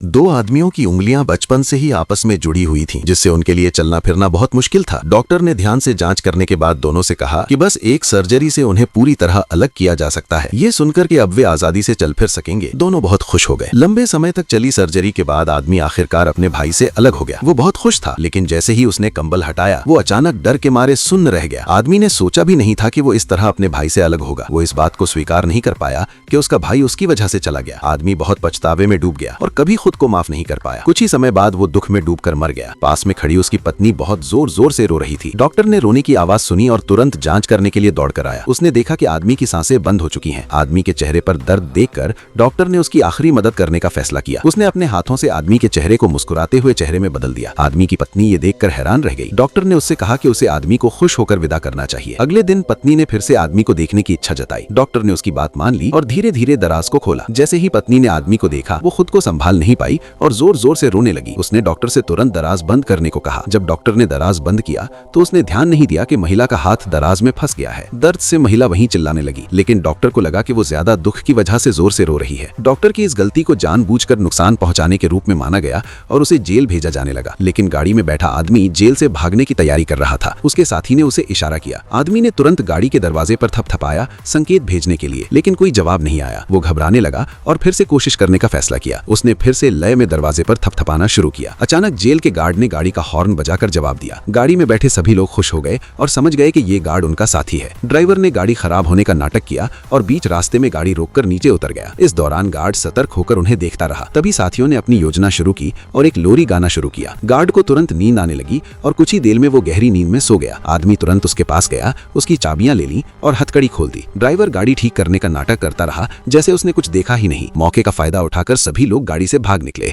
दो आदमियों की उंगलियां बचपन से ही आपस में जुड़ी हुई थीं, जिससे उनके लिए चलना फिरना बहुत मुश्किल था। डॉक्टर ने ध्यान से जांच करने के बाद दोनों से कहा कि बस एक सर्जरी से उन्हें पूरी तरह अलग किया जा सकता है। ये सुनकर कि अब वे आजादी से चल फिर सकेंगे, दोनों बहुत खुश हो गए। लंबे समय तक चली सर्जरी के बाद आदमी आखिरकार अपने भाई से अलग हो गया। वो बहुत खुश था, लेकिन जैसे ही उसने कंबल हटाया वो अचानक डर के मारे सुन्न रह गया। आदमी ने सोचा भी नहीं था कि वो इस तरह अपने भाई से अलग होगा। वो इस बात को स्वीकार नहीं कर पाया कि उसका भाई उसकी वजह से चला गया। आदमी बहुत पछतावे में डूब गया और कभी खुद को माफ नहीं कर पाया। कुछ ही समय बाद वो दुख में डूबकर मर गया। पास में खड़ी उसकी पत्नी बहुत जोर जोर से रो रही थी। डॉक्टर ने रोने की आवाज सुनी और तुरंत जांच करने के लिए दौड़कर आया। उसने देखा कि आदमी की सांसें बंद हो चुकी हैं। आदमी के चेहरे पर दर्द देखकर डॉक्टर ने उसकी आखिरी मदद करने का फैसला किया। उसने अपने हाथों से आदमी के चेहरे को मुस्कुराते हुए चेहरे में बदल दिया। आदमी की पत्नी ये देखकर हैरान रह गई। डॉक्टर ने उससे कहा कि उसे आदमी को खुश होकर विदा करना चाहिए। अगले दिन पत्नी ने फिर से आदमी को देखने की इच्छा जताई। डॉक्टर ने उसकी बात मान ली और धीरे धीरे दराज को खोला। जैसे ही पत्नी ने आदमी को देखा वो खुद को संभाल नहीं पाई और जोर जोर से रोने लगी। उसने डॉक्टर से तुरंत दराज बंद करने को कहा। जब डॉक्टर ने दराज बंद किया तो उसने ध्यान नहीं दिया कि महिला का हाथ दराज में फंस गया है। दर्द से महिला वहीं चिल्लाने लगी, लेकिन डॉक्टर को लगा कि वो ज्यादा दुख की वजह से जोर से रो रही है। डॉक्टर की इस गलती को जानबूझकर नुकसान पहुंचाने के रूप में माना गया और उसे जेल भेजा जाने लगा। लेकिन गाड़ी में बैठा आदमी जेल से भागने की तैयारी कर रहा था। उसके साथी ने उसे इशारा किया। आदमी ने तुरंत गाड़ी के दरवाजे पर थपथपाया संकेत भेजने के लिए, लेकिन कोई जवाब नहीं आया। वो घबराने लगा और फिर से कोशिश करने का फैसला किया। उसने फिर से लय में दरवाजे पर थपथपाना शुरू किया। अचानक जेल के गार्ड ने गाड़ी का हॉर्न बजाकर जवाब दिया। गाड़ी में बैठे सभी लोग खुश हो गए और समझ गए कि ये गार्ड उनका साथी है। ड्राइवर ने गाड़ी खराब होने का नाटक किया और बीच रास्ते में गाड़ी रोककर नीचे उतर गया। इस दौरान गार्ड सतर्क होकर उन्हें देखता रहा। तभी साथियों ने अपनी योजना शुरू की और एक लोरी गाना शुरू किया। गार्ड को तुरंत नींद आने लगी और कुछ ही देर में वो गहरी नींद में सो गया। आदमी तुरंत उसके पास गया, उसकी चाबियां ले ली और हथकड़ी खोल दी। ड्राइवर गाड़ी ठीक करने का नाटक करता रहा जैसे उसने कुछ देखा ही नहीं। मौके का फायदा उठाकर सभी लोग गाड़ी से भाग निकले।